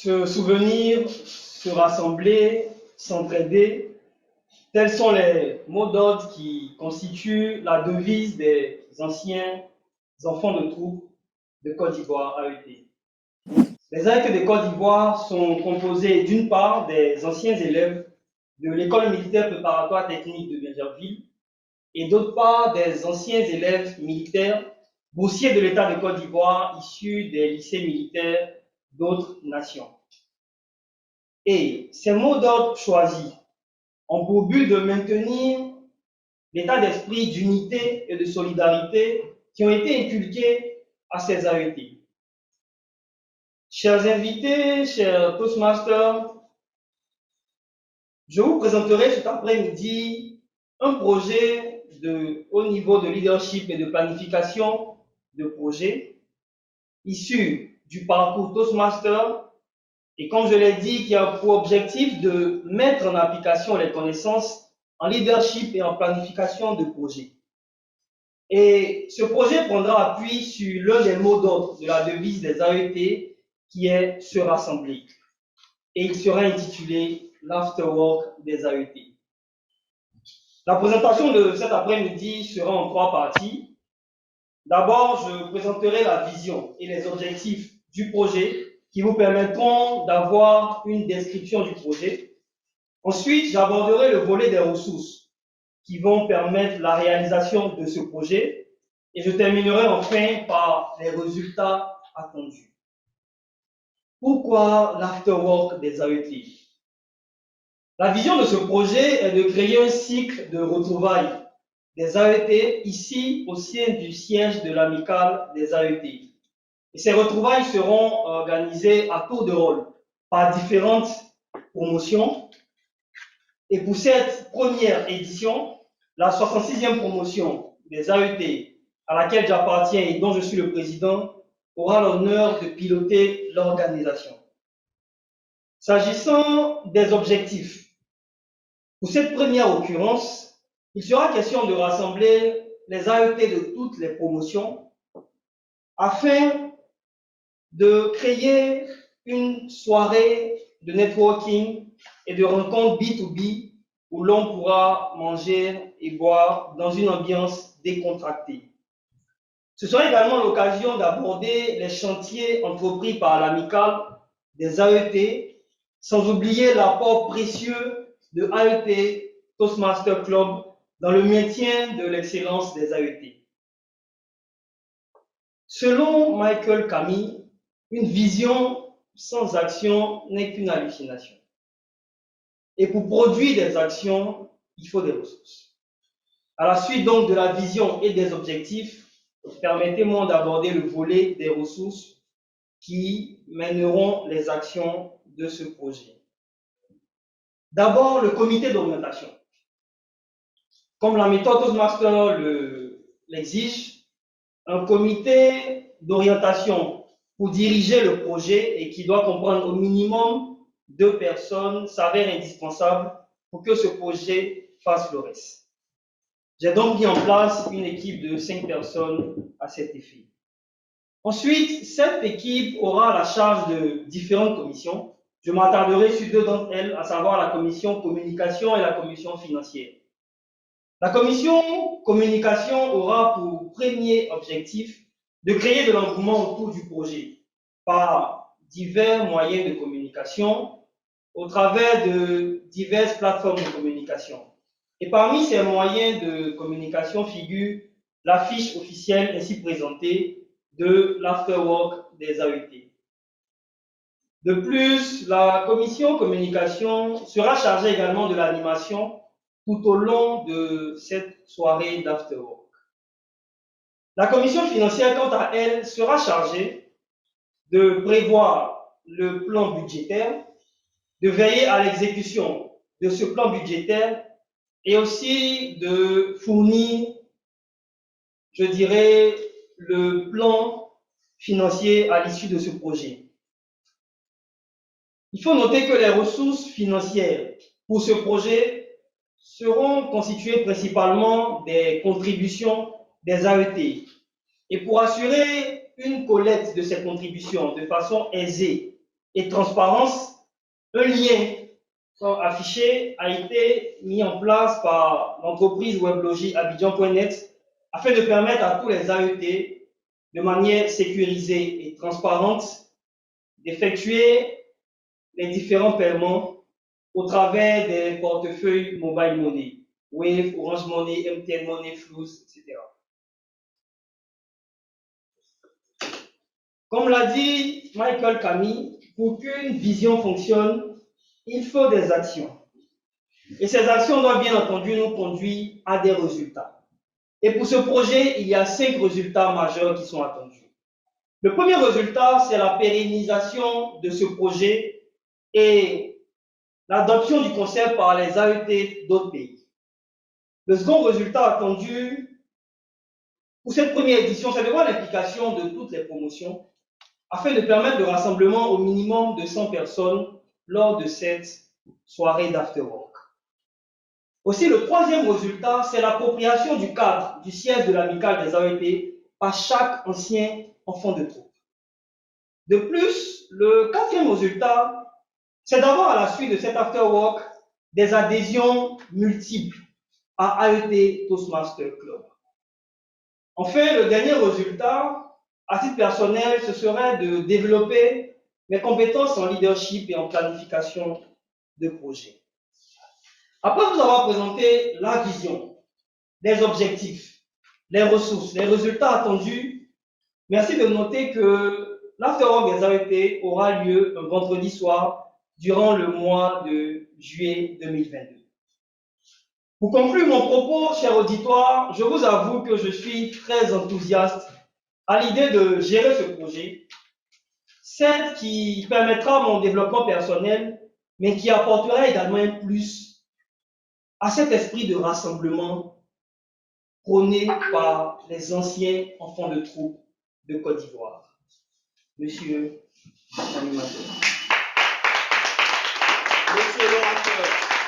Se souvenir, se rassembler, s'entraider, tels sont les mots d'ordre qui constituent la devise des anciens enfants de troupe de Côte d'Ivoire AET. Les AET de Côte d'Ivoire sont composés d'une part des anciens élèves de l'école militaire préparatoire technique de Bergerville et d'autre part des anciens élèves militaires boursiers de l'État de Côte d'Ivoire issus des lycées militaires d'autres nations. Et ces mots d'ordre choisis ont pour but de maintenir l'état d'esprit d'unité et de solidarité qui ont été inculqués à ces AET. Chers invités, chers Toastmasters, je vous présenterai cet après-midi un projet de haut niveau de leadership et de planification de projet issu du parcours Toastmaster et comme je l'ai dit, qui a pour objectif de mettre en application les connaissances en leadership et en planification de projet. Et ce projet prendra appui sur l'un des mots d'ordre de la devise des AET qui est se rassembler. Et il sera intitulé l'Afterwork des AET. La présentation de cet après-midi sera en 3 parties. D'abord, je présenterai la vision et les objectifs du projet qui vous permettront d'avoir une description du projet. Ensuite, j'aborderai le volet des ressources qui vont permettre la réalisation de ce projet. Et je terminerai enfin par les résultats attendus. Pourquoi l'afterwork des AET? La vision de ce projet est de créer un cycle de retrouvailles des AET ici au sein du siège de l'amicale des AET. Et ces retrouvailles seront organisées à tour de rôle par différentes promotions. Et pour cette première édition, la 66e promotion des AET, à laquelle j'appartiens et dont je suis le président, aura l'honneur de piloter l'organisation. S'agissant des objectifs, pour cette première occurrence, il sera question de rassembler les AET de toutes les promotions afin de créer une soirée de networking et de rencontres B2B où l'on pourra manger et boire dans une ambiance décontractée. Ce sera également l'occasion d'aborder les chantiers entrepris par l'amicale des AET, sans oublier l'apport précieux de AET Toastmaster Club dans le maintien de l'excellence des AET. Selon Michael Camille, une vision sans action n'est qu'une hallucination. Et pour produire des actions, il faut des ressources. À la suite donc de la vision et des objectifs, permettez-moi d'aborder le volet des ressources qui mèneront les actions de ce projet. D'abord, le comité d'orientation. Comme la méthode Toastmaster l'exige, un comité d'orientation pour diriger le projet et qui doit comprendre au minimum 2 personnes s'avère indispensable pour que ce projet fasse le reste. J'ai donc mis en place une équipe de 5 personnes à cet effet. Ensuite, cette équipe aura la charge de différentes commissions. Je m'attarderai sur 2 d'entre elles, à savoir la commission communication et la commission financière. La commission communication aura pour premier objectif de créer de l'engouement autour du projet par divers moyens de communication au travers de diverses plateformes de communication. Et parmi ces moyens de communication figure l'affiche officielle ainsi présentée de l'Afterwork des AET. De plus, la commission communication sera chargée également de l'animation tout au long de cette soirée d'Afterwork. La commission financière, quant à elle, sera chargée de prévoir le plan budgétaire, de veiller à l'exécution de ce plan budgétaire et aussi de fournir, je dirais, le plan financier à l'issue de ce projet. Il faut noter que les ressources financières pour ce projet seront constituées principalement des contributions des AET. Et pour assurer une collecte de ces contributions de façon aisée et transparence, un lien affiché a été mis en place par l'entreprise weblogie Abidjan.net afin de permettre à tous les AET, de manière sécurisée et transparente, d'effectuer les différents paiements au travers des portefeuilles mobile money, Wave, Orange Money, MTN Money, Flux, etc. Comme l'a dit Michael Camille, pour qu'une vision fonctionne, il faut des actions. Et ces actions doivent bien entendu nous conduire à des résultats. Et pour ce projet, il y a 5 résultats majeurs qui sont attendus. Le premier résultat, c'est la pérennisation de ce projet et l'adoption du concept par les AET d'autres pays. Le second résultat attendu pour cette première édition, c'est de voir l'implication de toutes les promotions afin de permettre le rassemblement au minimum de 100 personnes lors de cette soirée d'afterwork. Aussi, le troisième résultat, c'est l'appropriation du cadre du siège de l'amicale des AET par chaque ancien enfant de troupe. De plus, le quatrième résultat, c'est d'avoir à la suite de cet afterwork des adhésions multiples à AET Toastmaster Club. Enfin, le dernier résultat, à titre personnel, ce serait de développer mes compétences en leadership et en planification de projet. Après vous avoir présenté la vision, les objectifs, les ressources, les résultats attendus, merci de noter que l'afterwork des AET aura lieu un vendredi soir durant le mois de juillet 2022. Pour conclure mon propos, cher auditoire, je vous avoue que je suis très enthousiaste à l'idée de gérer ce projet, certes qui permettra mon développement personnel, mais qui apportera également un plus à cet esprit de rassemblement prôné par les anciens enfants de troupe de Côte d'Ivoire. Monsieur l'animateur. Monsieur l'orateur.